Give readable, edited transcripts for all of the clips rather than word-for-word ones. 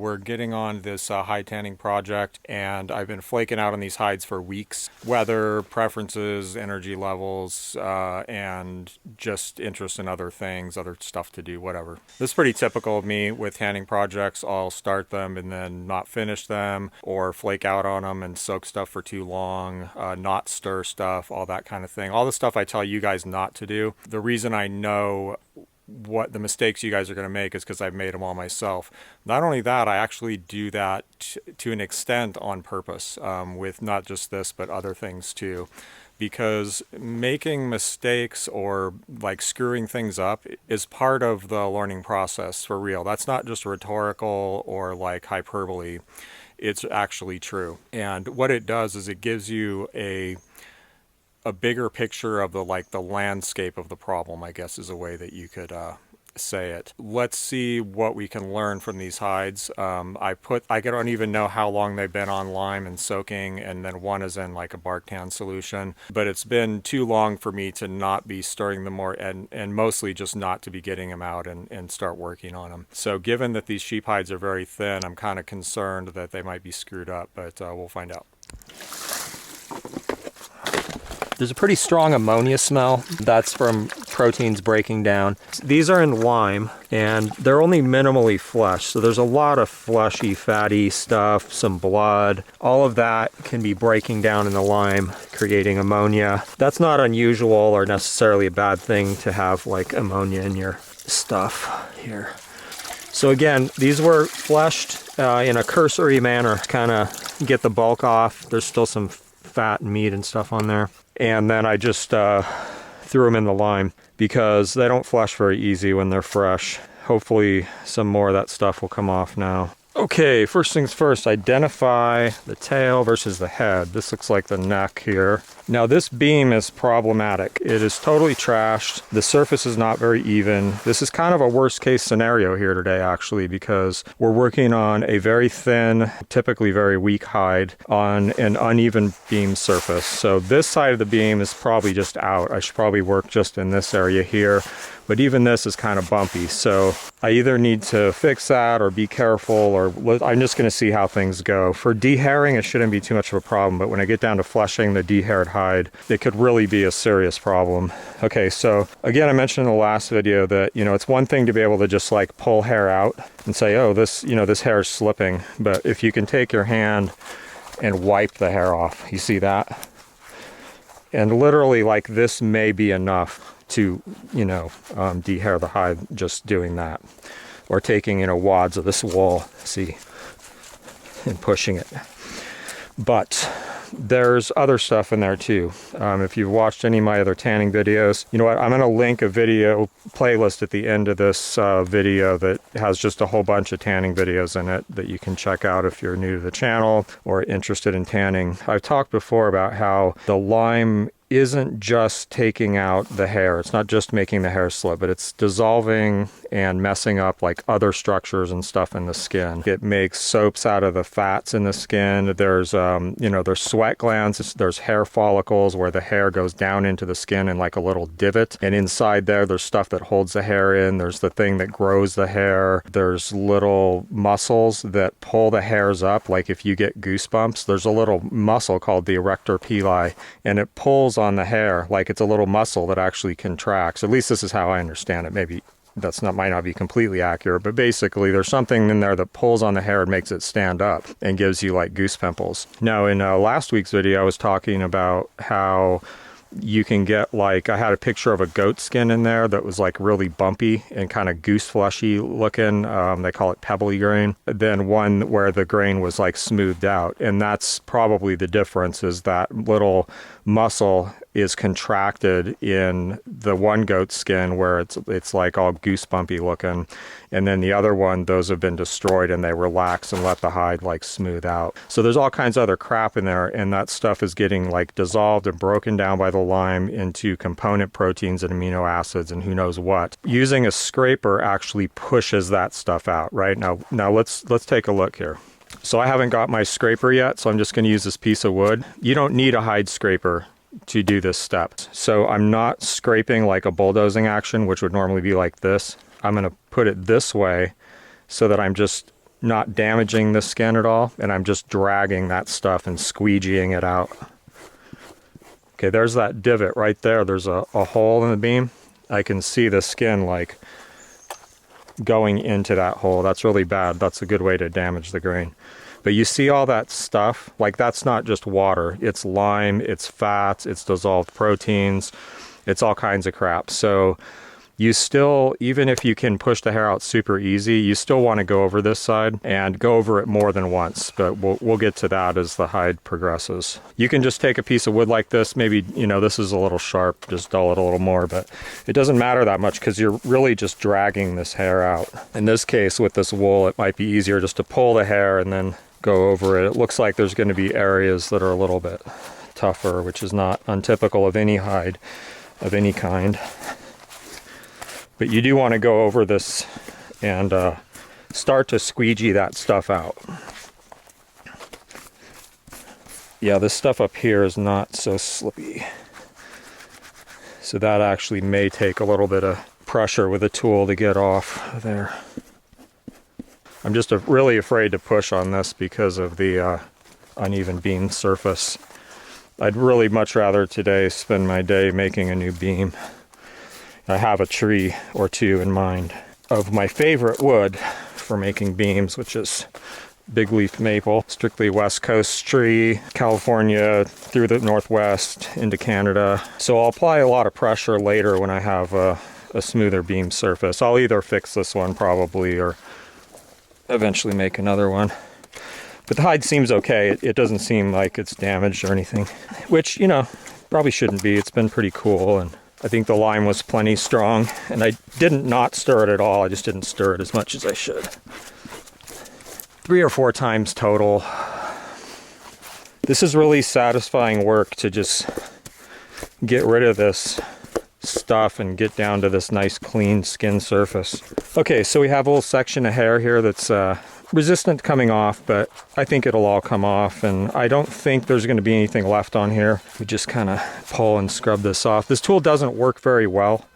We're getting on this hide tanning project, and I've been flaking out on these hides for weeks. Weather, preferences, energy levels, and just interest in other things, other stuff to do, whatever. This is pretty typical of me with tanning projects. I'll start them and then not finish them, or flake out on them and soak stuff for too long, not stir stuff, all that kind of thing. All the stuff I tell you guys not to do. The reason I know what the mistakes you guys are going to make is because I've made them all myself. Not only that, I actually do that to an extent on purpose, with not just this, but other things too. Because making mistakes or like screwing things up is part of the learning process for real. That's not just rhetorical or like hyperbole. It's actually true. And what it does is it gives you a bigger picture of the landscape of the problem, I guess is a way that you could say it. Let's see what we can learn from these hides. I don't even know how long they've been on lime and soaking, and then one is in like a bark tan solution. But it's been too long for me to not be stirring them more, and mostly just not to be getting them out and start working on them. So given that these sheep hides are very thin, I'm kind of concerned that they might be screwed up, but we'll find out. There's a pretty strong ammonia smell. That's from proteins breaking down. These are in lime, and they're only minimally fleshed. So there's a lot of fleshy, fatty stuff, some blood. All of that can be breaking down in the lime, creating ammonia. That's not unusual or necessarily a bad thing to have like ammonia in your stuff here. So again, these were fleshed in a cursory manner, kind of get the bulk off. There's still some fat and meat and stuff on there. And then I just threw them in the lime because they don't flesh very easy when they're fresh. Hopefully some more of that stuff will come off now. Okay, first things first, identify the tail versus the head. This looks like the neck here. Now this beam is problematic. It is totally trashed. The surface is not very even. This is kind of a worst case scenario here today actually, because we're working on a very thin, typically very weak hide on an uneven beam surface. So this side of the beam is probably just out. I should probably work just in this area here. But even this is kind of bumpy, so I either need to fix that or be careful, or I'm just going to see how things go. For dehairing, it shouldn't be too much of a problem, but when I get down to fleshing the dehaired hide, it could really be a serious problem. Okay, so again, I mentioned in the last video that, it's one thing to be able to just like pull hair out and say, oh, this hair is slipping. But if you can take your hand and wipe the hair off, you see that? And literally like this may be enough to, dehair the hide just doing that. Or taking, wads of this wool, see, and pushing it. But there's other stuff in there too. If you've watched any of my other tanning videos, you know what, I'm going to link a video playlist at the end of this video that has just a whole bunch of tanning videos in it that you can check out if you're new to the channel or interested in tanning. I've talked before about how the lime isn't just taking out the hair. It's not just making the hair slip, but it's dissolving and messing up like other structures and stuff in the skin. It makes soaps out of the fats in the skin. There's, there's sweat glands. There's hair follicles where the hair goes down into the skin in like a little divot. And inside there's stuff that holds the hair in. There's the thing that grows the hair. There's little muscles that pull the hairs up. Like if you get goosebumps, there's a little muscle called the erector pili, and it pulls on the hair like it's a little muscle that actually contracts. At least this is how I understand it. Maybe might not be completely accurate, but basically there's something in there that pulls on the hair and makes it stand up and gives you like goose pimples. Now in last week's video I was talking about how you can get like, I had a picture of a goat skin in there that was like really bumpy and kind of goose fleshy looking. They call it pebbly grain. Then one where the grain was like smoothed out. And that's probably the difference, is that little muscle is contracted in the one goat skin where it's like all goosebumpy looking, and then the other one, those have been destroyed and they relax and let the hide like smooth out. So there's all kinds of other crap in there, and that stuff is getting like dissolved and broken down by the lime into component proteins and amino acids and who knows what. Using a scraper actually pushes that stuff out. Right now let's take a look here. So I haven't got my scraper yet, so I'm just going to use this piece of wood. You don't need a hide scraper to do this step. So I'm not scraping like a bulldozing action, which would normally be like this. I'm going to put it this way so that I'm just not damaging the skin at all, and I'm just dragging that stuff and squeegeeing it out. Okay, there's that divot right there. There's a hole in the beam. I can see the skin like going into that hole. That's really bad. That's a good way to damage the grain. But you see all that stuff? Like, that's not just water. It's lime, it's fats, it's dissolved proteins, it's all kinds of crap. So you still, even if you can push the hair out super easy, you still want to go over this side and go over it more than once. But we'll get to that as the hide progresses. You can just take a piece of wood like this. Maybe, you know, this is a little sharp, just dull it a little more, but it doesn't matter that much because you're really just dragging this hair out. In this case, with this wool, it might be easier just to pull the hair and then go over it. It looks like there's going to be areas that are a little bit tougher, which is not untypical of any hide of any kind. But you do want to go over this and start to squeegee that stuff out. Yeah, this stuff up here is not so slippy. So that actually may take a little bit of pressure with a tool to get off there. I'm just really afraid to push on this because of the uneven beam surface. I'd really much rather today spend my day making a new beam. I have a tree or two in mind of my favorite wood for making beams, which is big leaf maple, strictly West Coast tree, California through the Northwest into Canada. So I'll apply a lot of pressure later when I have a smoother beam surface. I'll either fix this one probably or eventually make another one. But the hide seems okay. It doesn't seem like it's damaged or anything, which, you know, probably shouldn't be. It's been pretty cool, and I think the lime was plenty strong, and I didn't not stir it at all. I just didn't stir it as much as I should. 3 or 4 times total. This is really satisfying work to just get rid of this stuff and get down to this nice clean skin surface. Okay, so we have a little section of hair here that's resistant to coming off, but I think it'll all come off, and I don't think there's going to be anything left on here. We just kind of pull and scrub this off. This tool doesn't work very well,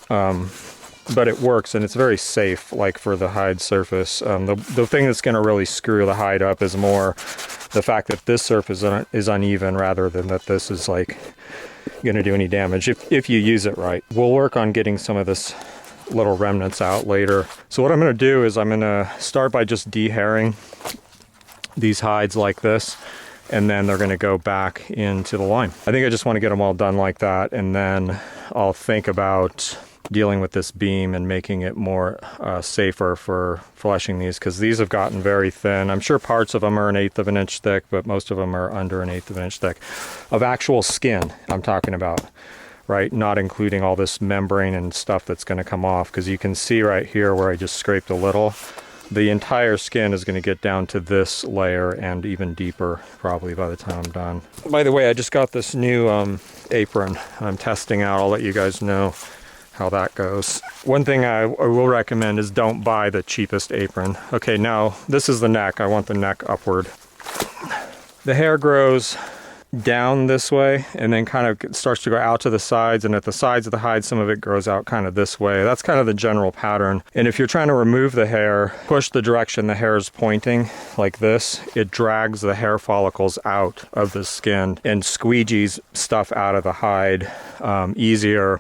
but it works, and it's very safe, like for the hide surface. The thing that's going to really screw the hide up is more the fact that this surface is uneven rather than that this is like going to do any damage if you use it right. We'll work on getting some of this little remnants out later. So what I'm going to do is I'm going to start by just dehairing these hides like this, and then they're going to go back into the lime. I think I just want to get them all done like that, and then I'll think about dealing with this beam and making it more safer for fleshing these, because these have gotten very thin. I'm sure parts of them are 1/8 of an inch thick, but most of them are under 1/8 of an inch thick of actual skin I'm talking about, right? Not including all this membrane and stuff that's going to come off, because you can see right here where I just scraped a little, the entire skin is going to get down to this layer and even deeper probably by the time I'm done. By the way, I just got this new apron I'm testing out. I'll let you guys know how that goes. One thing I will recommend is don't buy the cheapest apron. Okay, now this is the neck. I want the neck upward. The hair grows down this way and then kind of starts to go out to the sides, and at the sides of the hide some of it grows out kind of this way. That's kind of the general pattern. And if you're trying to remove the hair, push the direction the hair is pointing like this, it drags the hair follicles out of the skin and squeegees stuff out of the hide easier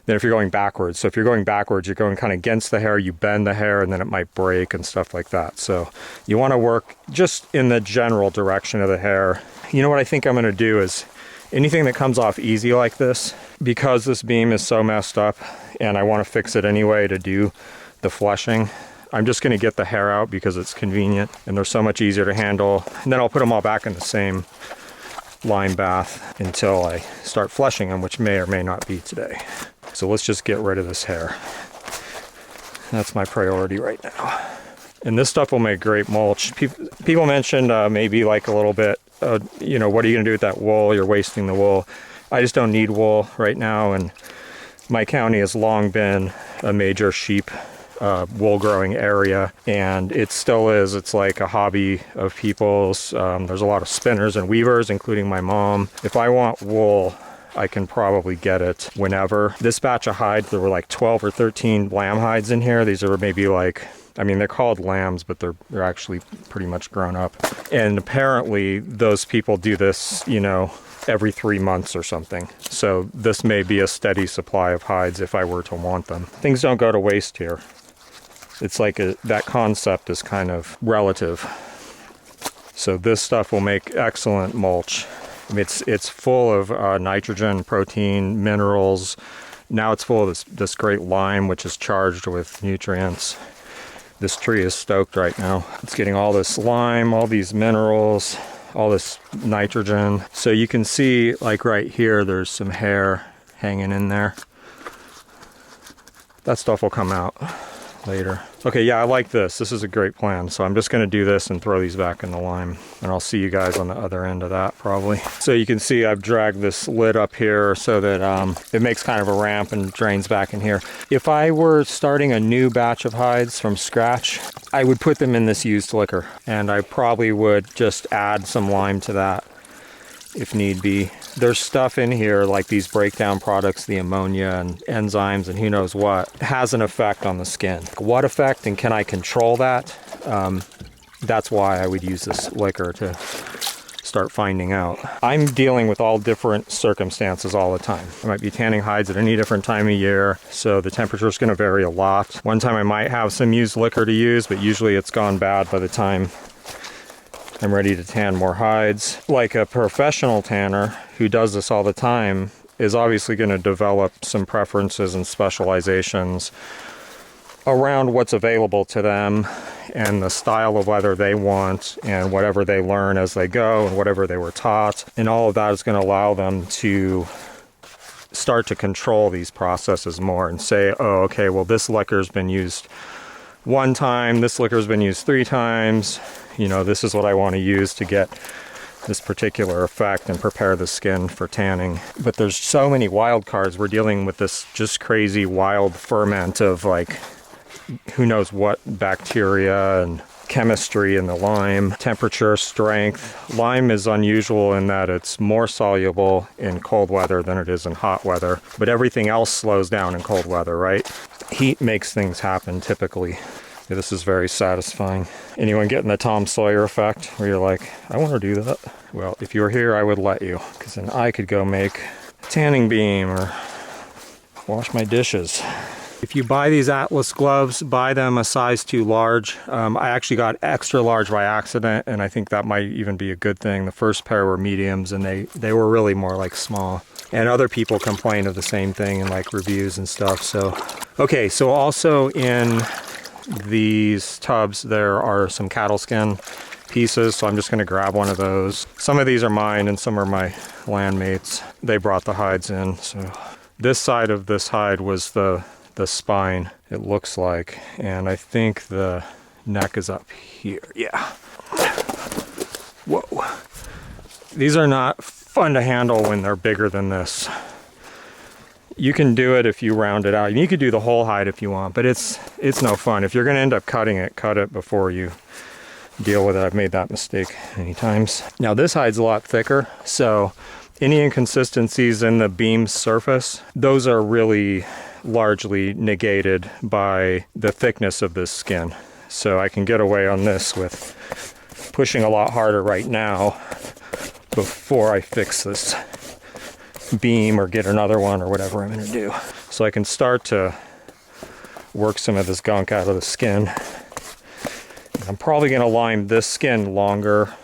than if you're going backwards. So if you're going backwards, you're going kind of against the hair, you bend the hair, and then it might break and stuff like that. So you want to work just in the general direction of the hair. You know what I think I'm going to do is anything that comes off easy like this, because this beam is so messed up and I want to fix it anyway to do the fleshing, I'm just going to get the hair out because it's convenient and they're so much easier to handle. And then I'll put them all back in the same lime bath until I start fleshing them, which may or may not be today. So let's just get rid of this hair. That's my priority right now. And this stuff will make great mulch. People mentioned maybe like a little bit, you know, what are you going to do with that wool? You're wasting the wool. I just don't need wool right now, and my county has long been a major sheep wool growing area, and it still is. It's like a hobby of people's. There's a lot of spinners and weavers, including my mom. If I want wool, I can probably get it whenever. This batch of hides, there were like 12 or 13 lamb hides in here. These are maybe like I mean, they're called lambs, but they're actually pretty much grown up. And apparently those people do this, you know, every 3 months or something. So this may be a steady supply of hides if I were to want them. Things don't go to waste here. It's like that concept is kind of relative. So this stuff will make excellent mulch. I mean, it's full of nitrogen, protein, minerals. Now it's full of this great lime, which is charged with nutrients. This tree is stoked right now. It's getting all this lime, all these minerals, all this nitrogen. So you can see, like right here, there's some hair hanging in there. That stuff will come out later. Okay, yeah, I like this. This is a great plan. So I'm just going to do this and throw these back in the lime. And I'll see you guys on the other end of that probably. So you can see I've dragged this lid up here so that it makes kind of a ramp and drains back in here. If I were starting a new batch of hides from scratch, I would put them in this used liquor. And I probably would just add some lime to that if need be. There's stuff in here like these breakdown products, the ammonia and enzymes and who knows what, has an effect on the skin. What effect, and can I control that? That's why I would use this liquor to start finding out. I'm dealing with all different circumstances all the time. I might be tanning hides at any different time of year, so the temperature is going to vary a lot. One time I might have some used liquor to use, but usually it's gone bad by the time I'm ready to tan more hides. Like a professional tanner who does this all the time is obviously going to develop some preferences and specializations around what's available to them and the style of leather they want and whatever they learn as they go and whatever they were taught. And all of that is going to allow them to start to control these processes more and say, oh, okay, well, this liquor's been used 1 time, this liquor's been used 3 times. You know, this is what I want to use to get this particular effect and prepare the skin for tanning. But there's so many wild cards. We're dealing with this just crazy wild ferment of like, who knows what bacteria and chemistry in the lime, temperature, strength. Lime is unusual in that it's more soluble in cold weather than it is in hot weather. But everything else slows down in cold weather, right? Heat makes things happen typically. Yeah, this is very satisfying. Anyone getting the Tom Sawyer effect where you're like, I want to do that? Well, if you were here, I would let you, because then I could go make a tanning beam or wash my dishes. If you buy these Atlas gloves, buy them a size too large. I actually got extra large by accident, and I think that might even be a good thing. The first pair were mediums, and they were really more like small. And other people complain of the same thing in like reviews and stuff. So, okay, so also in these tubs there are some cattle skin pieces, so I'm just going to grab one of those. Some of these are mine and some are my landmates. They brought the hides in. So this side of this hide was the spine, it looks like, and I think the neck is up here. Yeah. Whoa. These are not fun to handle when they're bigger than this. You can do it if you round it out. You could do the whole hide if you want, but it's no fun. If you're going to end up cutting it, cut it before you deal with it. I've made that mistake many times. Now this hide's a lot thicker, so any inconsistencies in the beam surface, those are really largely negated by the thickness of this skin. So I can get away on this with pushing a lot harder right now before I fix this beam or get another one or whatever I'm going to do. So I can start to work some of this gunk out of the skin. I'm probably going to lime this skin longer.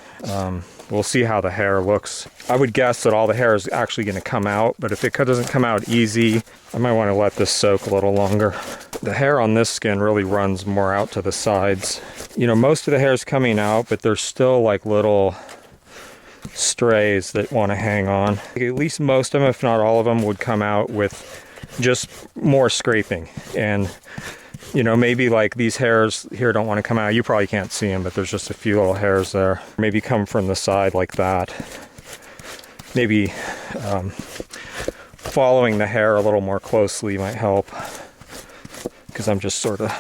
We'll see how the hair looks. I would guess that all the hair is actually going to come out, but if it doesn't come out easy, I might want to let this soak a little longer. The hair on this skin really runs more out to the sides. You know, most of the hair is coming out, but there's still like little strays that want to hang on. At least most of them, if not all of them, would come out with just more scraping. And you know, maybe like these hairs here don't want to come out. You probably can't see them, but there's just a few little hairs there. Maybe come from the side like that. Maybe following the hair a little more closely might help, because I'm just sort of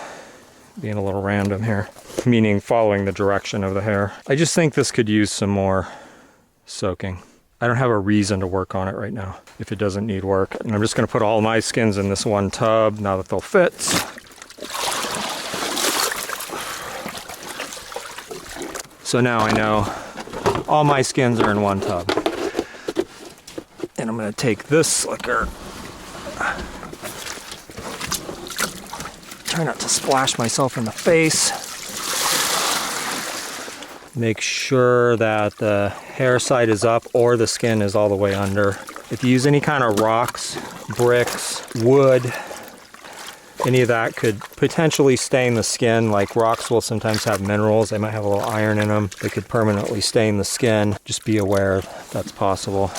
being a little random here, meaning following the direction of the hair. I just think this could use some more soaking. I don't have a reason to work on it right now if it doesn't need work. And I'm just going to put all my skins in this one tub now that they'll fit. So now I know all my skins are in one tub. And I'm gonna take this slicker. Try not to splash myself in the face. Make sure that the hair side is up or the skin is all the way under. If you use any kind of rocks, bricks, wood, any of that could potentially stain the skin. Like rocks will sometimes have minerals. They might have a little iron in them. They could permanently stain the skin. Just be aware that's possible.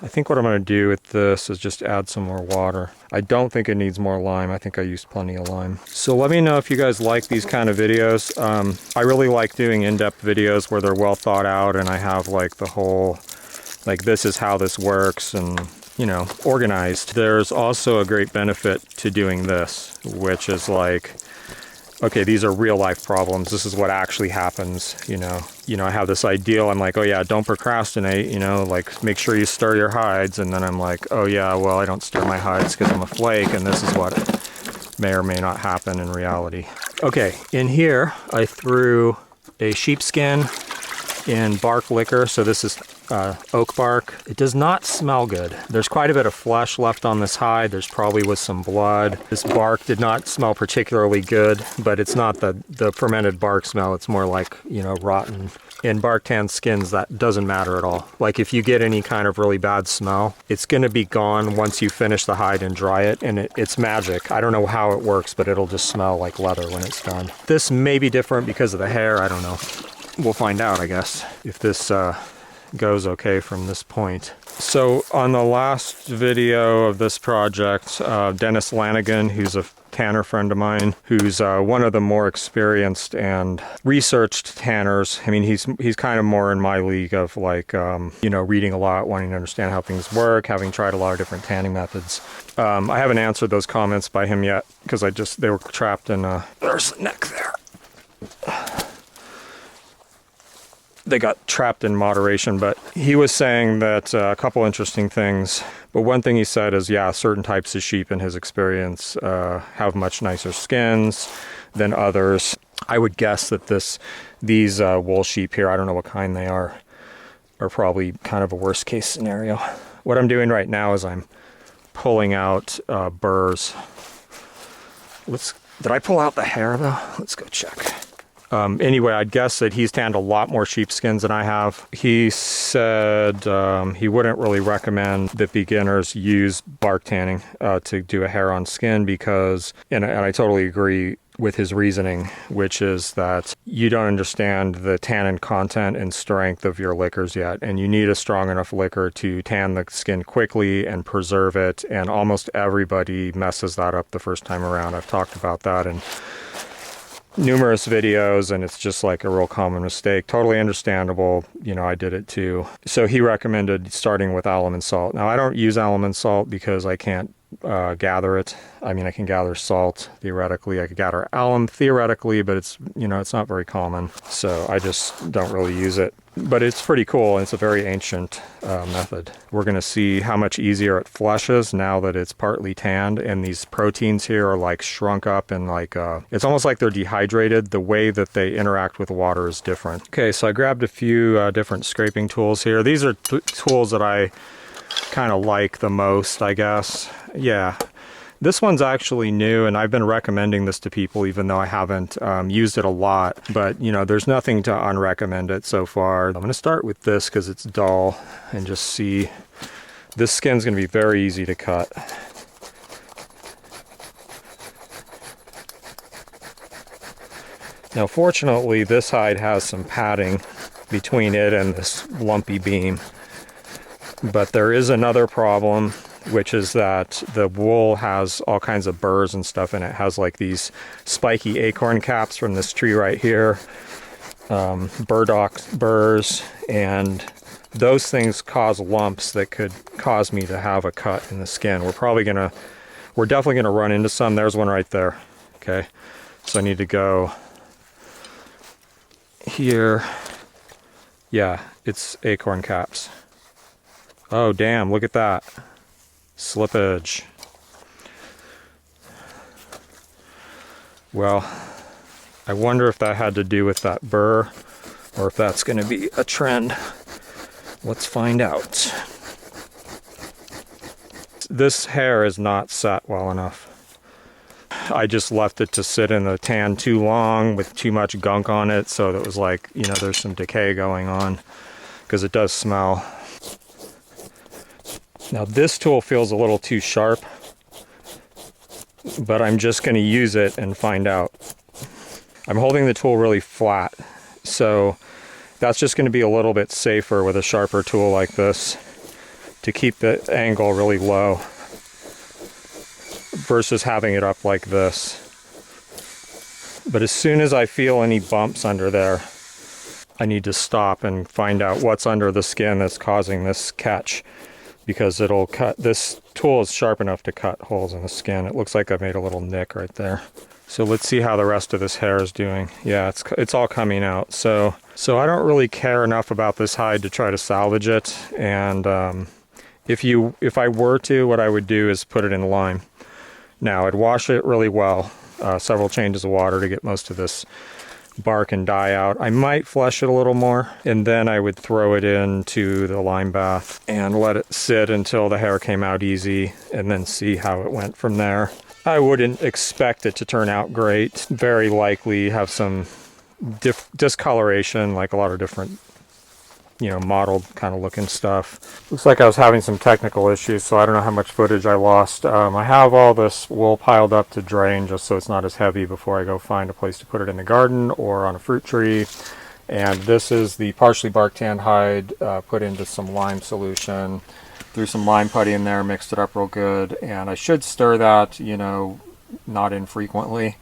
I think what I'm going to do with this is just add some more water. I don't think it needs more lime. I think I used plenty of lime. So let me know if you guys like these kind of videos. I really like doing in-depth videos where they're well thought out and I have like the whole, like this is how this works and, you know, organized. There's also a great benefit to doing this, which is like, okay, these are real life problems. This is what actually happens, you know. I have this ideal, I'm like, oh yeah, don't procrastinate, you know, like make sure you stir your hides. And then I'm like, oh yeah, well, I don't stir my hides because I'm a flake and this is what may or may not happen in reality. Okay, in here, I threw a sheepskin in bark liquor. So this is oak bark. It does not smell good. There's quite a bit of flesh left on this hide. There's probably was some blood. This bark did not smell particularly good, but it's not the fermented bark smell. It's more like, you know, rotten. In bark tan skins, that doesn't matter at all. Like if you get any kind of really bad smell, it's going to be gone once you finish the hide and dry it, and it's magic. I don't know how it works, but it'll just smell like leather when it's done. This may be different because of the hair. I don't know. We'll find out, I guess, if this goes okay from this point. So on the last video of this project, Dennis Lanigan, who's a tanner friend of mine, who's one of the more experienced and researched tanners. I mean, he's kind of more in my league of like, you know, reading a lot, wanting to understand how things work, having tried a lot of different tanning methods. I haven't answered those comments by him yet because they were trapped in, there's the neck there. They got trapped in moderation, but he was saying that a couple interesting things. But one thing he said is, yeah, certain types of sheep in his experience have much nicer skins than others. I would guess that these wool sheep here, I don't know what kind they are probably kind of a worst case scenario. What I'm doing right now is I'm pulling out burrs. Did I pull out the hair though? Let's go check. Anyway, I'd guess that he's tanned a lot more sheepskins than I have. He said he wouldn't really recommend that beginners use bark tanning to do a hair on skin because, and I totally agree with his reasoning, which is that you don't understand the tannin content and strength of your liquors yet, and you need a strong enough liquor to tan the skin quickly and preserve it, and almost everybody messes that up the first time around. I've talked about that in numerous videos, and it's just like a real common mistake. Totally understandable. You know, I did it too. So he recommended starting with alum and salt. Now, I don't use alum and salt because I can't gather it. I mean, I can gather salt theoretically. I could gather alum theoretically, but it's, you know, it's not very common. So I just don't really use it. But it's pretty cool. And it's a very ancient method. We're going to see how much easier it flushes now that it's partly tanned. And these proteins here are like shrunk up and like, it's almost like they're dehydrated. The way that they interact with water is different. Okay, so I grabbed a few different scraping tools here. These are tools that I kind of like the most, I guess. Yeah. This one's actually new, and I've been recommending this to people even though I haven't used it a lot. But, you know, there's nothing to unrecommend it so far. I'm going to start with this because it's dull and just see. This skin's going to be very easy to cut. Now, fortunately, this hide has some padding between it and this lumpy beam. But there is another problem, which is that the wool has all kinds of burrs and stuff in it. It has like these spiky acorn caps from this tree right here, burdock burrs, and those things cause lumps that could cause me to have a cut in the skin. We're definitely gonna run into some. There's one right there. Okay, so I need to go here. Yeah, it's acorn caps. Oh damn, look at that. Slippage. Well, I wonder if that had to do with that burr or if that's going to be a trend. Let's find out. This hair is not set well enough. I just left it to sit in the tan too long with too much gunk on it, so that was like, you know, there's some decay going on, because it does smell. Now this tool feels a little too sharp, but I'm just going to use it and find out. I'm holding the tool really flat, so that's just going to be a little bit safer with a sharper tool like this, to keep the angle really low versus having it up like this. But as soon as I feel any bumps under there, I need to stop and find out what's under the skin that's causing this catch, because it'll cut. This tool is sharp enough to cut holes in the skin. It looks like I've made a little nick right there. So let's see how the rest of this hair is doing. Yeah, it's all coming out. So I don't really care enough about this hide to try to salvage it. And if I were to, what I would do is put it in lime. Now I'd wash it really well, several changes of water to get most of this bark and dye out. I might flesh it a little more, and then I would throw it into the lime bath and let it sit until the hair came out easy, and then see how it went from there. I wouldn't expect it to turn out great. Very likely have some discoloration, like a lot of different, you know, mottled kind of looking stuff. Looks like I was having some technical issues, so I don't know how much footage I lost. I have all this wool piled up to drain just so it's not as heavy before I go find a place to put it in the garden or on a fruit tree. And this is the partially barked tan hide, put into some lime solution. Threw some lime putty in there, mixed it up real good, and I should stir that, you know, not infrequently.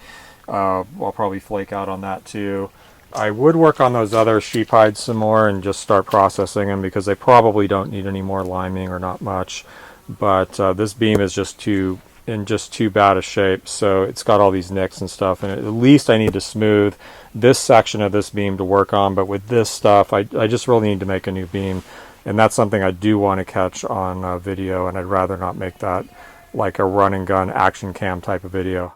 I'll probably flake out on that too. I would work on those other sheep hides some more and just start processing them, because they probably don't need any more liming, or not much. But this beam is just in too bad a shape, so it's got all these nicks and stuff, and at least I need to smooth this section of this beam to work on. But with this stuff, I just really need to make a new beam, and that's something I do want to catch on video, and I'd rather not make that like a run and gun action cam type of video.